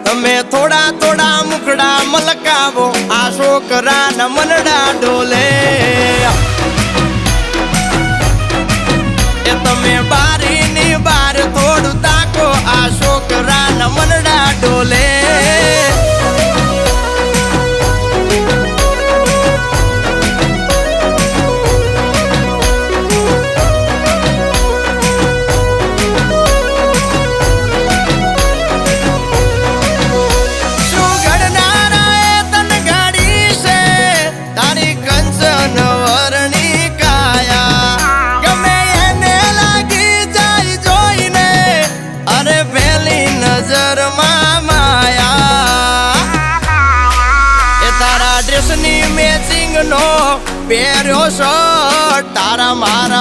તમે થોડા થોડા મુખડા મલકાવો આ છોકરાના મનડા ડોલે એ તમે બારીની બાર થોડું તાકો આ છોકરાના મનડા ડોલે મેચિંગ નો પહેર્યો શર્ટ તારા મારા